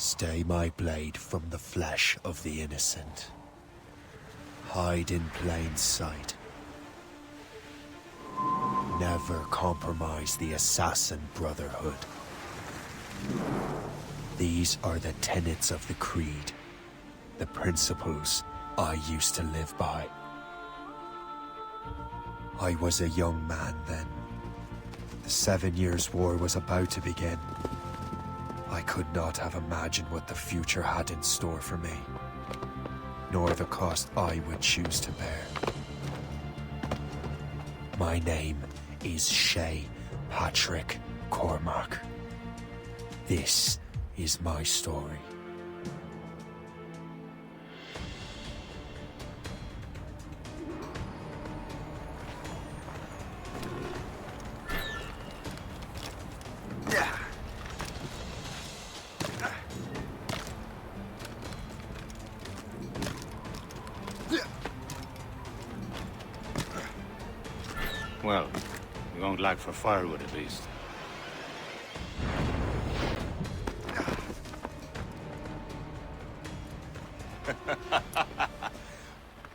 Stay my blade from the flesh of the innocent. Hide in plain sight. Never compromise the Assassin Brotherhood. These are the tenets of the Creed, the principles I used to live by. I was a young man then. The 7 Years' War was about to begin. I could not have imagined what the future had in store for me, nor the cost I would choose to bear. My name is Shay Patrick Cormac. This is my story. Well, we won't lack for firewood at least.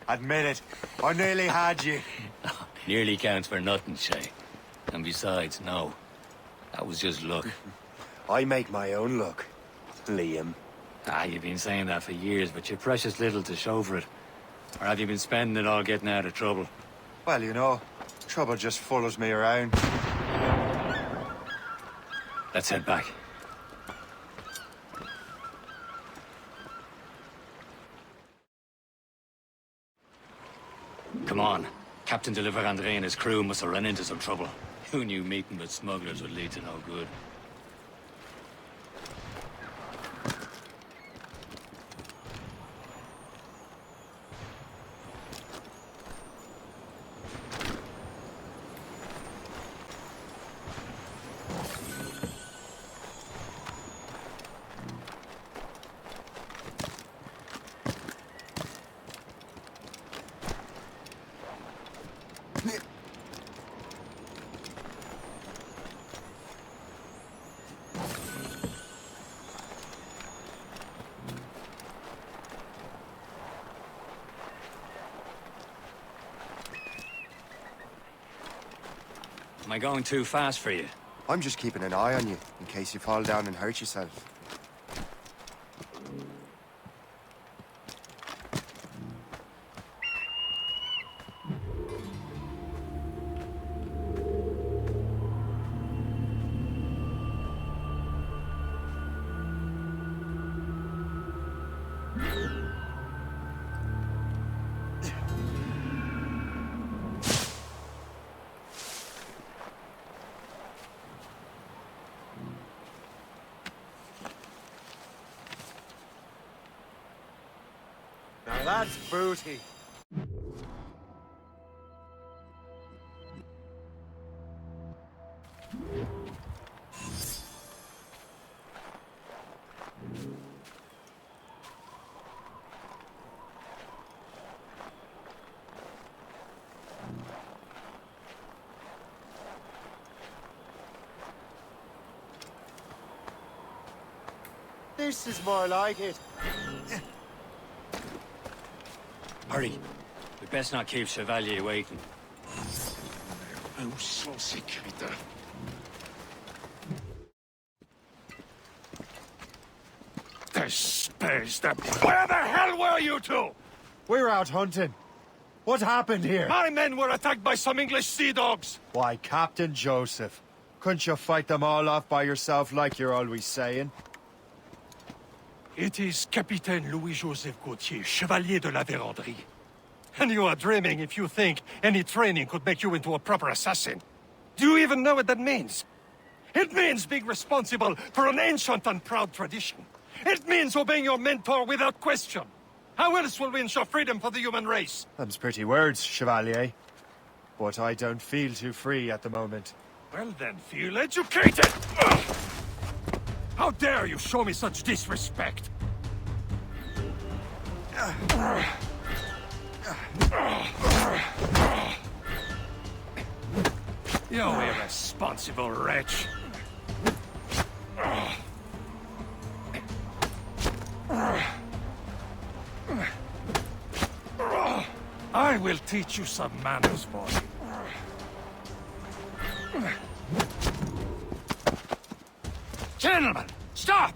Admit it, I nearly had you. Nearly counts for nothing, Shay. And besides, no. That was just luck. I make my own luck, Liam. You've been saying that for years, but you're precious little to show for it. Or have you been spending it all getting out of trouble? Well, you know, trouble just follows me around. Let's head back. Come on. Captain de Andre and his crew must have run into some trouble. Who knew meeting with smugglers would lead to no good? Am I going too fast for you? I'm just keeping an eye on you, in case you fall down and hurt yourself. Now that's booty. This is more like it. Hurry. We best not keep Chevalier waiting. Où sont ces crétins? Where the hell were you two? We're out hunting. What happened here? My men were attacked by some English sea dogs. Why, Captain Joseph. Couldn't you fight them all off by yourself like you're always saying? It is Capitaine Louis-Joseph Gauthier, Chevalier de la Vérendrye. And you are dreaming if you think any training could make you into a proper assassin. Do you even know what that means? It means being responsible for an ancient and proud tradition. It means obeying your mentor without question. How else will we ensure freedom for the human race? Them's pretty words, Chevalier. But I don't feel too free at the moment. Well then, feel educated! Ugh! How dare you show me such disrespect? You irresponsible wretch. I will teach you some manners, boy. Gentlemen, stop!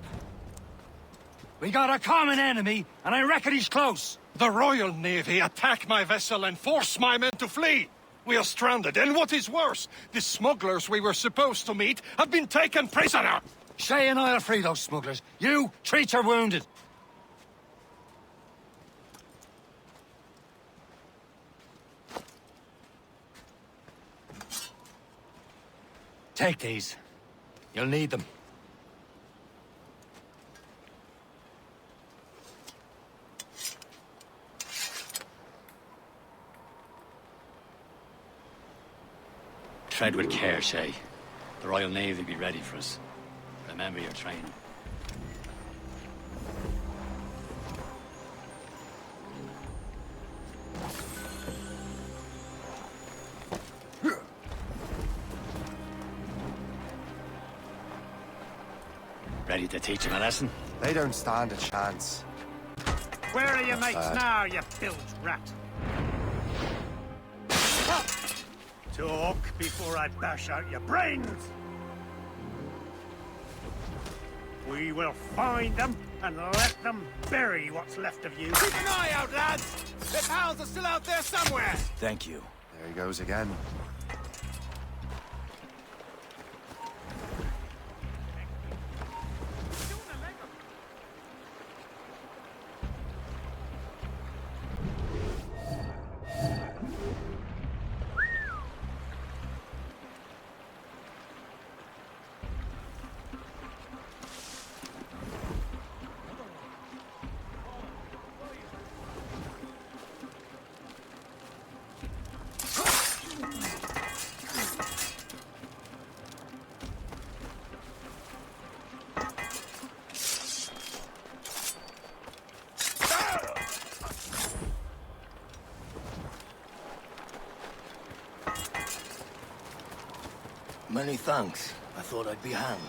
We got a common enemy, and I reckon he's close. The Royal Navy attack my vessel and force my men to flee. We are stranded, and what is worse, the smugglers we were supposed to meet have been taken prisoner. Shay and I'll free those smugglers. You, treat your wounded. Take these. You'll need them. Tread with care, Shay. The Royal Navy be ready for us. Remember your training. Ready to teach him a lesson? They don't stand a chance. Where are your mates now, you bilge rat? Talk before I bash out your brains! We will find them and let them bury what's left of you. Keep an eye out, lads! Their pals are still out there somewhere! Thank you. There he goes again. Many thanks. I thought I'd be hanged.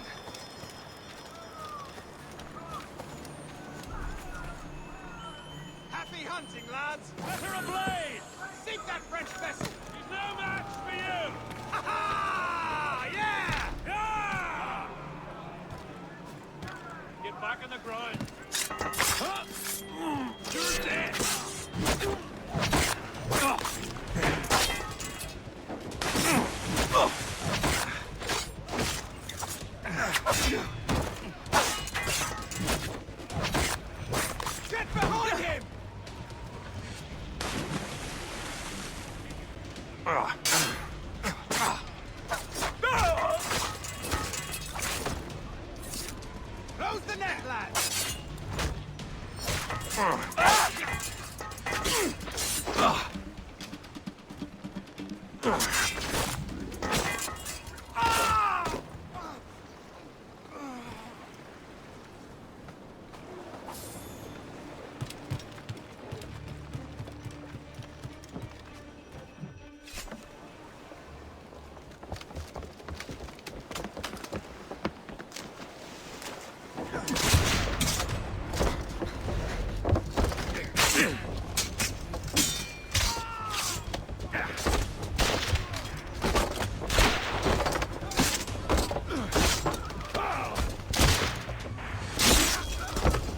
Happy hunting, lads! Let her ablaze! Sink that French vessel! She's no match for you! Ha ha! Yeah! Yeah! Get back on the grind! You're dead! Get behind him! Close the net, lads!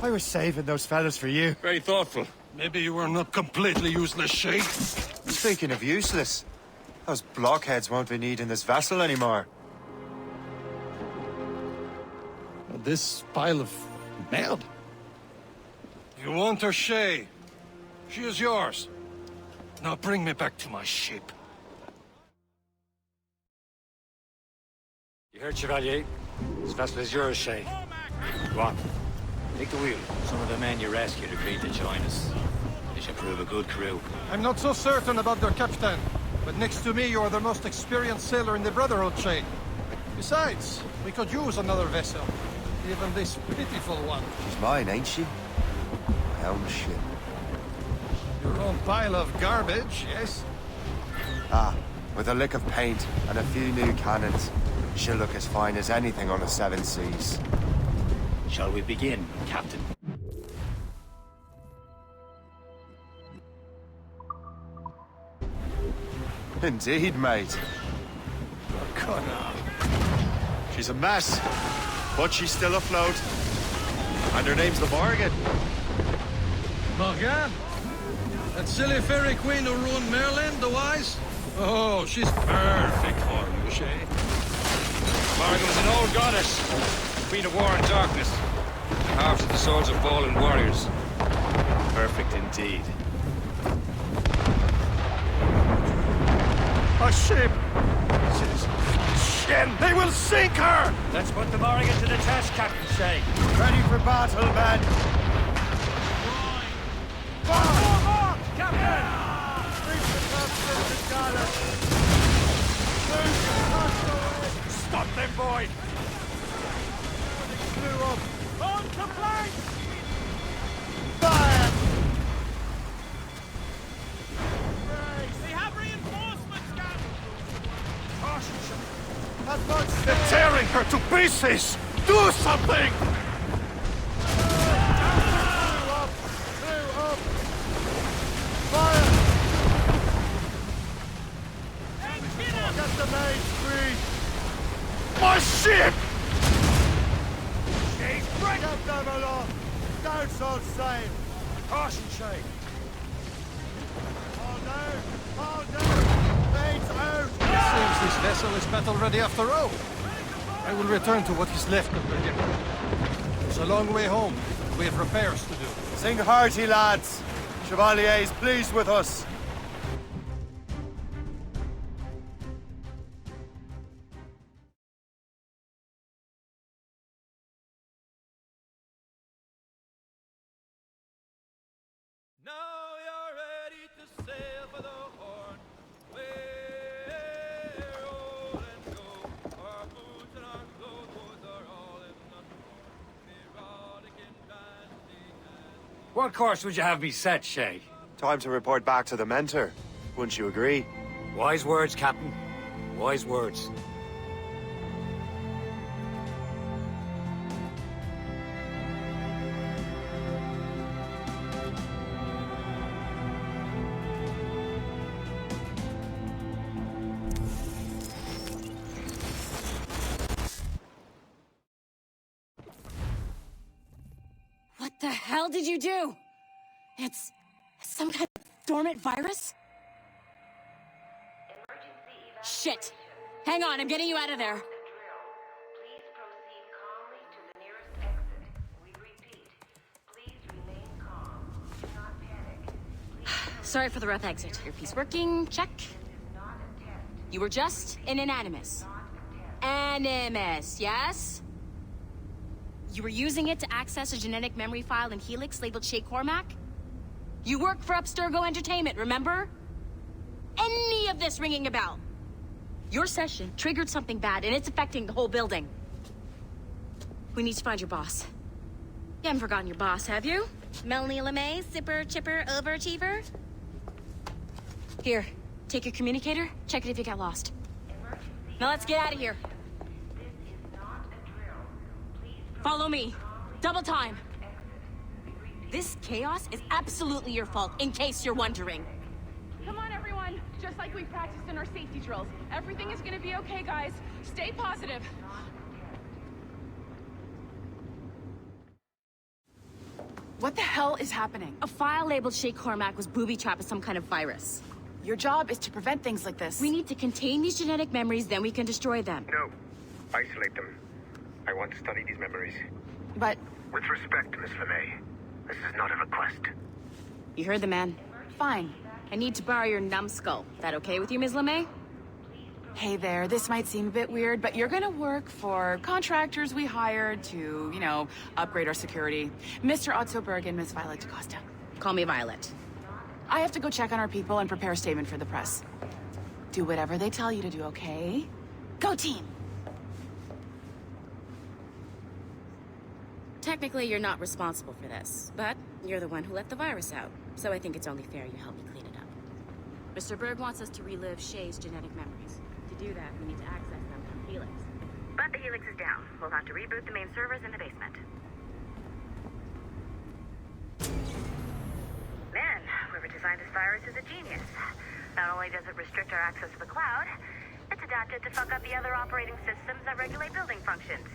I was saving those fellas for you. Very thoughtful. Maybe you were not completely useless, Shay. Speaking of useless, those blockheads won't be needing this vessel anymore. This pile of mud? You want her, Shay? She is yours. Now bring me back to my ship. You heard, Chevalier? This vessel is yours, Shay. Go on. Take the wheel. Some of the men you rescued agreed to join us. They should prove a good crew. I'm not so certain about their captain, but next to me you are the most experienced sailor in the Brotherhood chain. Besides, we could use another vessel. Even this pitiful one. She's mine, ain't she? My own ship. Your own pile of garbage, yes? Ah, with a lick of paint and a few new cannons, she'll look as fine as anything on the seven seas. Shall we begin, Captain? Indeed, mate. She's a mess, but she's still afloat. And her name's the Morgan. Morgan? That silly fairy queen who ruined Merlin, the wise? Oh, she's perfect for you, Shay. Morgan was an old goddess, queen of war and darkness, carved to the souls of fallen warriors. Perfect indeed. A ship! Shit! They will sink her! Let's put the Morrigan to the test, Captain Shay. Ready for battle, men. More, Captain! Stop them, boy! On to flank! Fire! They have reinforcements, Captain! They're tearing her to pieces! Do something! My ship! She's break up them along. Don't so safe. Caution, Shay. Oh no! Mates out! Seems this vessel is battle ready after all. I will return to what is left of the ship. It's a long way home. We have repairs to do. Sing hearty, lads. Chevalier is pleased with us. Now you're ready to sail for the Horn. We're old and go. Our boots and our clothes are all in the north. Erotic and dandy and... What course would you have me set, Shay? Time to report back to the mentor. Wouldn't you agree? Wise words, Captain. Wise words. What the hell did you do? It's some kind of dormant virus? Shit! Hang on, I'm getting you out of there. Please proceed calmly to the nearest exit. We repeat, please remain calm. Do not panic. Sorry for the rough exit. Earpiece working, check. Not a test. You were just in an animus. Animus, yes? You were using it to access a genetic memory file in Helix labeled Shay Cormac? You work for Abstergo Entertainment, remember? Any of this ringing a bell? Your session triggered something bad, and it's affecting the whole building. We need to find your boss. You haven't forgotten your boss, have you? Melanie LeMay, sipper, chipper, overachiever? Here, take your communicator, check it if you got lost. Now let's get out of here. This is not a drill. Please Follow me. Double time. This chaos is absolutely your fault, in case you're wondering. Come on, everyone. Just like we practiced in our safety drills. Everything is gonna be okay, guys. Stay positive. What the hell is happening? A file labeled Shay Cormac was booby-trapped with some kind of virus. Your job is to prevent things like this. We need to contain these genetic memories, then we can destroy them. No. Isolate them. I want to study these memories. But With respect, Miss LeMay, this is not a request. You heard the man. fine. I need to borrow your numbskull. That okay with you, Ms. LeMay? Hey there, this might seem a bit weird, but you're gonna work for contractors we hired to, you know, upgrade our security. Mr. Otto Berg and Miss Violet DaCosta. Call me Violet. I have to go check on our people and prepare a statement for the press. Do whatever they tell you to do, okay? Go team! Technically, you're not responsible for this, but you're the one who let the virus out, so I think it's only fair you help me clean it up. Mr. Berg wants us to relive Shay's genetic memories. To do that, we need to access them from Helix. But the Helix is down. We'll have to reboot the main servers in the basement. Man, whoever designed this virus is a genius. Not only does it restrict our access to the cloud, it's adapted to fuck up the other operating systems that regulate building functions.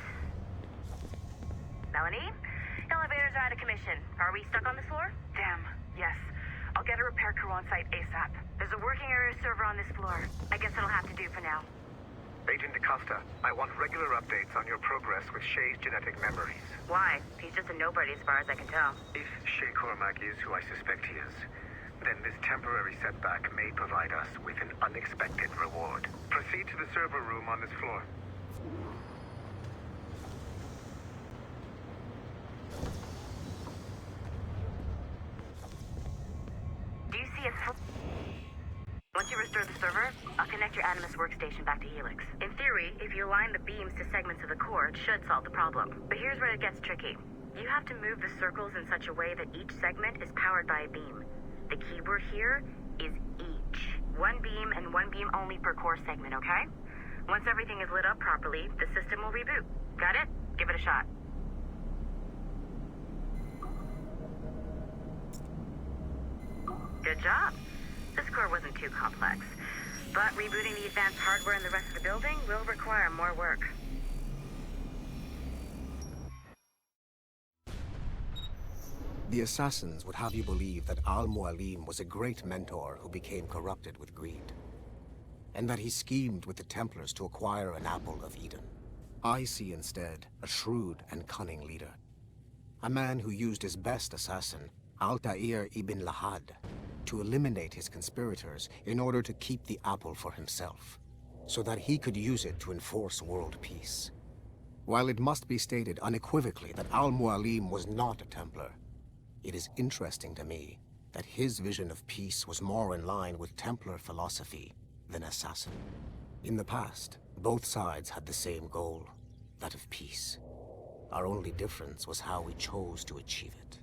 Melanie? Elevators are out of commission. Are we stuck on this floor? Damn, yes. I'll get a repair crew on site ASAP. There's a working area server on this floor. I guess it'll have to do for now. Agent DaCosta, I want regular updates on your progress with Shay's genetic memories. Why? He's just a nobody as far as I can tell. If Shay Cormac is who I suspect he is, then this temporary setback may provide us with an unexpected reward. Proceed to the server room on this floor. Do you see a... Once you restore the server, I'll connect your Animus workstation back to Helix. In theory, if you align the beams to segments of the core, it should solve the problem. But here's where it gets tricky. You have to move the circles in such a way that each segment is powered by a beam. The keyword here is each. One beam and one beam only per core segment, okay? Once everything is lit up properly, the system will reboot. Got it? Give it a shot. Good job. This core wasn't too complex, but rebooting the advanced hardware in the rest of the building will require more work. The assassins would have you believe that Al-Mualim was a great mentor who became corrupted with greed, and that he schemed with the Templars to acquire an apple of Eden. I see instead a shrewd and cunning leader, a man who used his best assassin, Altair ibn Lahad, to eliminate his conspirators in order to keep the apple for himself, so that he could use it to enforce world peace. While it must be stated unequivocally that Al-Mualim was not a Templar, it is interesting to me that his vision of peace was more in line with Templar philosophy than assassin. In the past, both sides had the same goal, that of peace. Our only difference was how we chose to achieve it.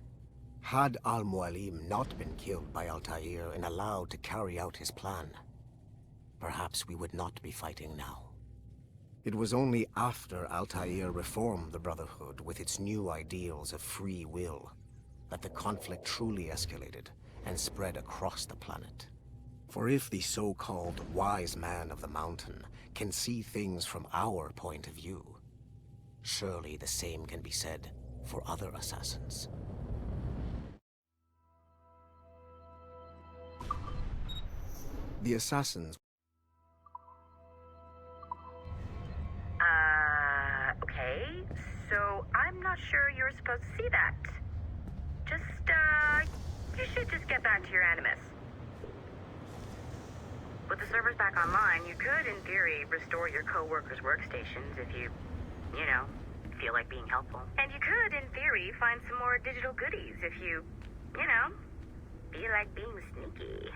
Had Al-Mualim not been killed by Altair and allowed to carry out his plan, perhaps we would not be fighting now. It was only after Altair reformed the Brotherhood with its new ideals of free will that the conflict truly escalated and spread across the planet. For if the so-called wise man of the mountain can see things from our point of view, surely the same can be said for other assassins. The assassins... Okay. So, I'm not sure you're supposed to see that. You should just get back to your Animus. With the servers back online, you could, in theory, restore your co-workers' workstations if you feel like being helpful. And you could, in theory, find some more digital goodies if you feel like being sneaky.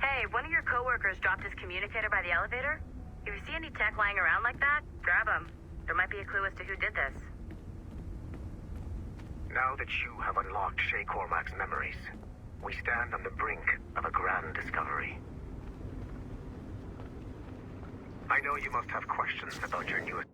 Hey, one of your coworkers dropped his communicator by the elevator. If you see any tech lying around like that, grab them. There might be a clue as to who did this. Now that you have unlocked Shay Cormac's memories, we stand on the brink of a grand discovery. I know you must have questions about your newest...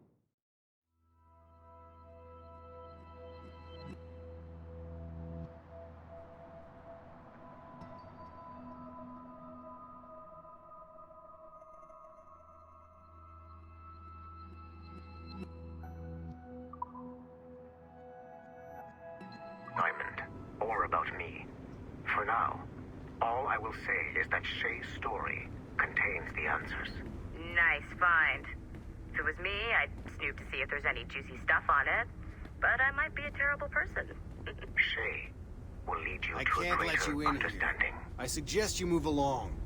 Diamond, or about me. For now, all I will say is that Shay's story contains the answers. Nice find. If it was me, I'd snoop to see if there's any juicy stuff on it. But I might be a terrible person. Shay will lead you I to a can't let greater you in understanding. here. I suggest you move along.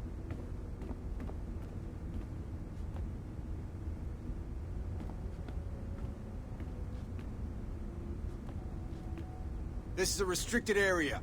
This is a restricted area.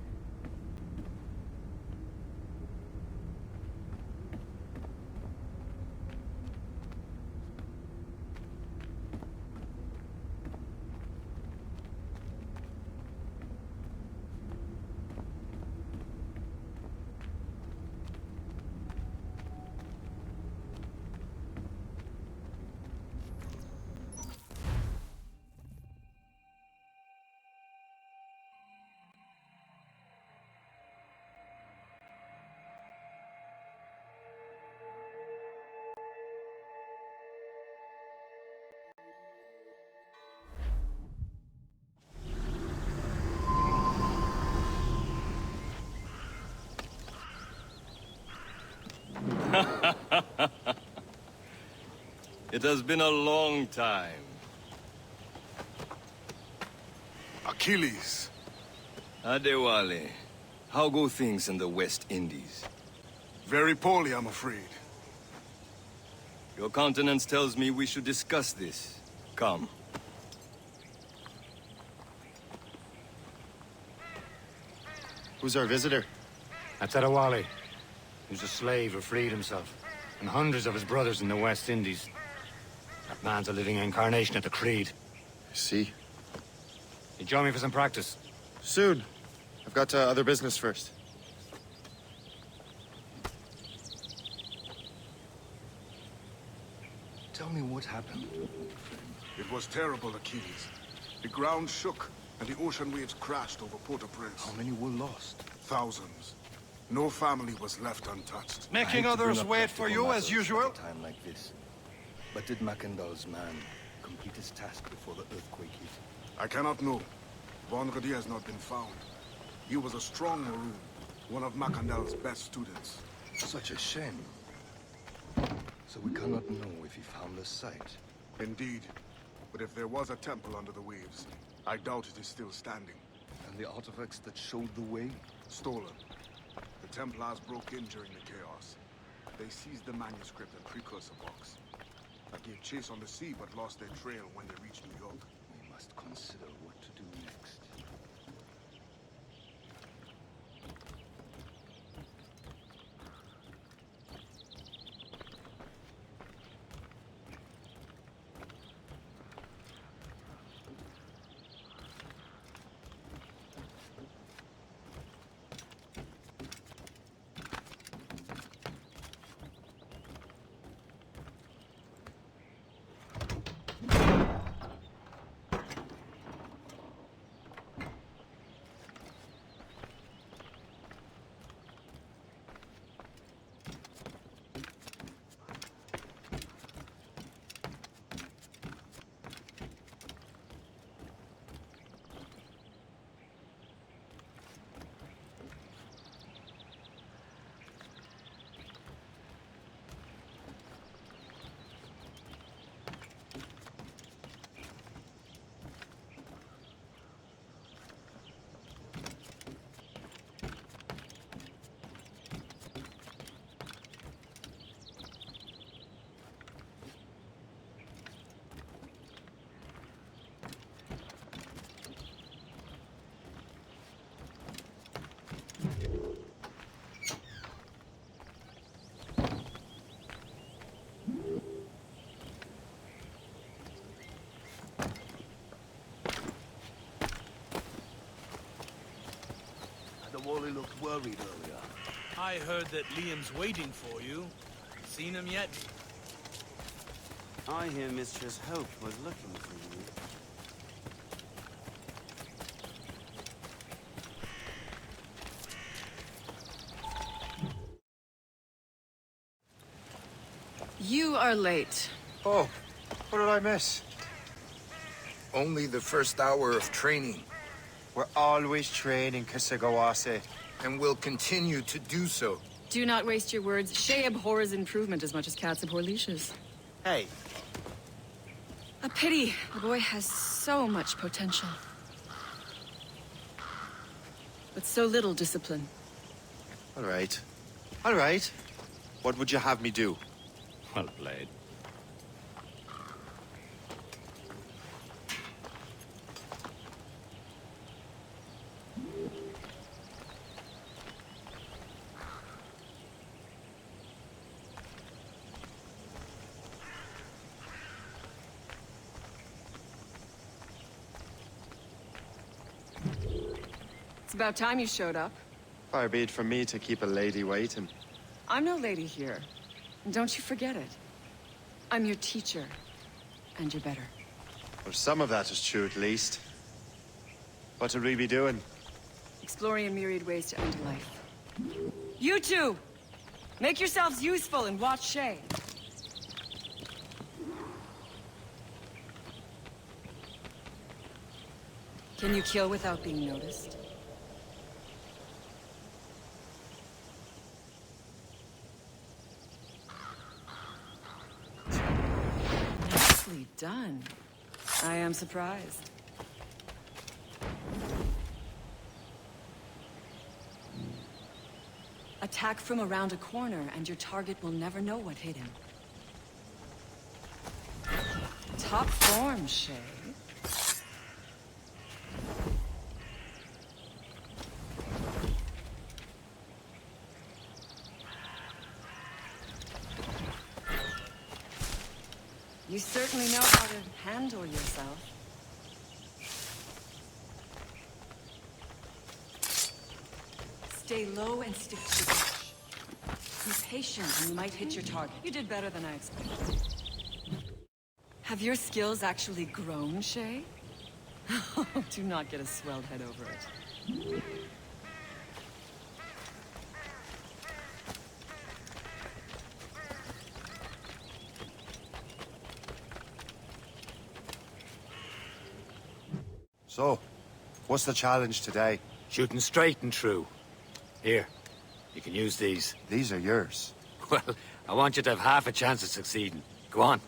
It has been a long time. Achilles. Adewale, how go things in the West Indies? Very poorly, I'm afraid. Your countenance tells me we should discuss this. Come. Who's our visitor? That's Adewale. Who's a slave who freed himself. And hundreds of his brothers in the West Indies. That man's a living incarnation of the Creed. I see. You join me for some practice? Soon. I've got other business first. Tell me what happened. It was terrible, Achilles. The ground shook, and the ocean waves crashed over Port-au-Prince. How many were lost? Thousands. No family was left untouched. Making others wait for you, as usual? At a time like this. But did Macandal's man complete his task before the earthquake hit? I cannot know. Bonredi has not been found. He was a strong Maroon, one of Macandal's best students. Such a shame. So we cannot know if he found the site. Indeed. But if there was a temple under the waves, I doubt it is still standing. And the artifacts that showed the way? Stolen. The Templars broke in during the chaos. They seized the manuscript and precursor box. I gave chase on the sea, but lost their trail when they reached New York. We must consider what to do next. Wally looked worried earlier. I heard that Liam's waiting for you. Seen him yet? I hear Mistress Hope was looking for you. You are late. Oh, what did I miss? Only the first hour of training. We're always training, Kasagawase. And will continue to do so. Do not waste your words. Shay abhors improvement as much as cats abhor leashes. Hey. A pity. The boy has so much potential. But so little discipline. All right. All right. What would you have me do? Well played. It's about time you showed up. Far be it from me to keep a lady waiting. I'm no lady here. And don't you forget it. I'm your teacher. And you're better. Well, some of that is true, at least. What would we be doing? Exploring a myriad ways to end life. You two! Make yourselves useful and watch Shay. Can you kill without being noticed? done. I am surprised. Attack from around a corner, and your target will never know what hit him. Top form, Shay. You certainly know how to handle yourself. Stay low and stick to the bush. Be patient and you might hit your target. You did better than I expected. Have your skills actually grown, Shay? Do not get a swelled head over it. So, what's the challenge today? Shooting straight and true. Here, you can use these. These are yours. Well, I want you to have half a chance of succeeding. Go on.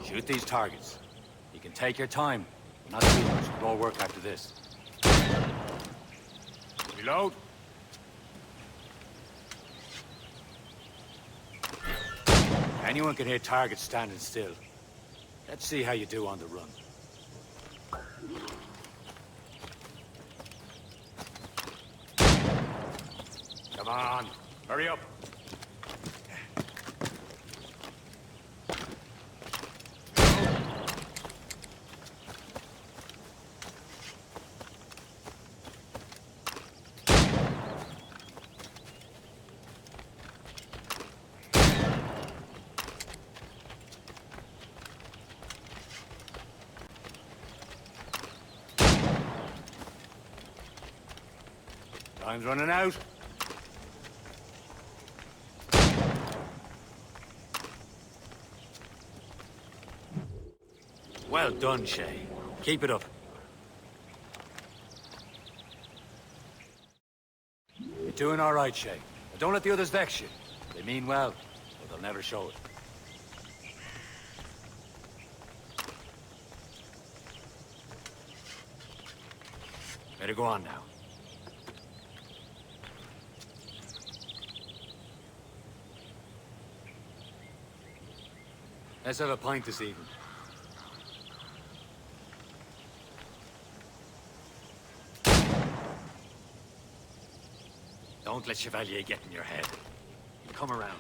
Shoot these targets. You can take your time. Not too much. More work after this. Reload. Anyone can hit targets standing still. Let's see how you do on the run. Come on, hurry up. Time's running out. Well done, Shay. Keep it up. You're doing all right, Shay. But don't let the others vex you. They mean well, but they'll never show it. Better go on now. Let's have a pint this evening. Don't let Chevalier get in your head. You come around.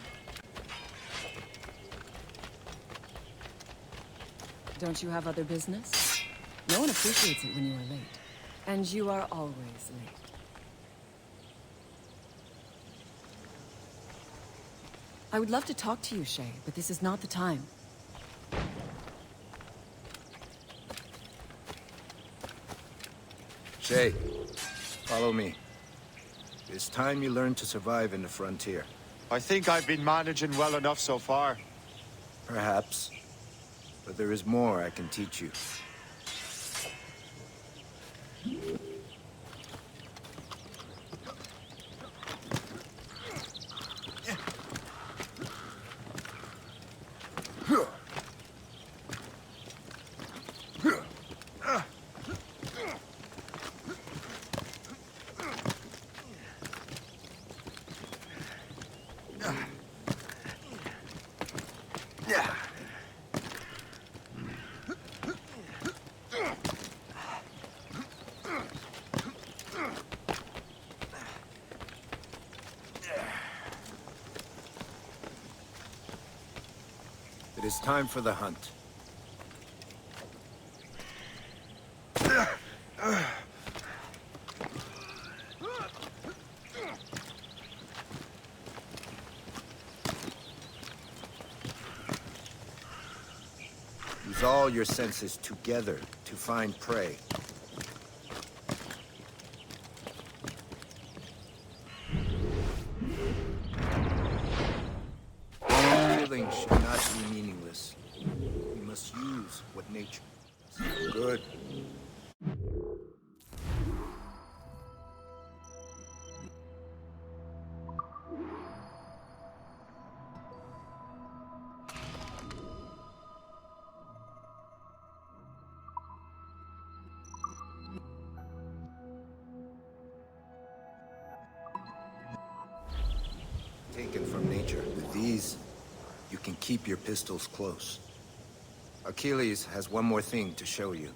Don't you have other business? No one appreciates it when you are late. And you are always late. I would love to talk to you, Shay, but this is not the time. Shay, follow me. It's time you learn to survive in the frontier. I think I've been managing well enough so far. Perhaps. But there is more I can teach you. It is time for the hunt. Use all your senses together to find prey. Killing should not be meaningless. We must use what nature has. Good. Major. With these, you can keep your pistols close. Achilles has one more thing to show you.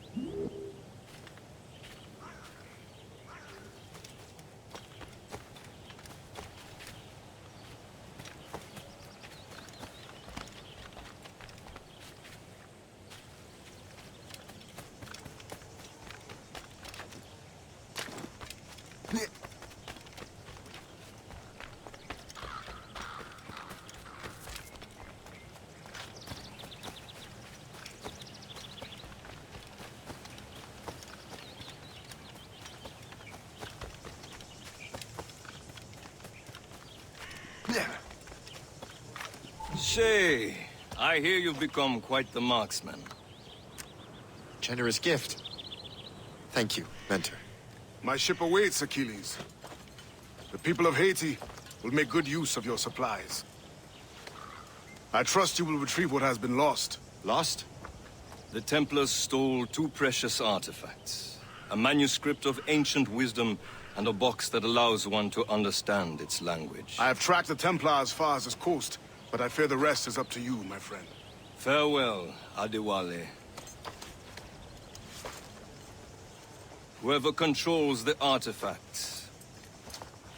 Shay, I hear you've become quite the marksman. Generous gift. Thank you, Mentor. My ship awaits, Achilles. The people of Haiti will make good use of your supplies. I trust you will retrieve what has been lost. Lost? The Templars stole 2 precious artifacts. A manuscript of ancient wisdom and a box that allows one to understand its language. I have tracked the Templar as far as this coast, but I fear the rest is up to you, my friend. Farewell, Adewale. Whoever controls the artifacts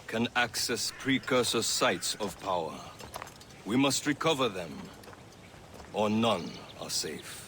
can access precursor sites of power. We must recover them, or none are safe.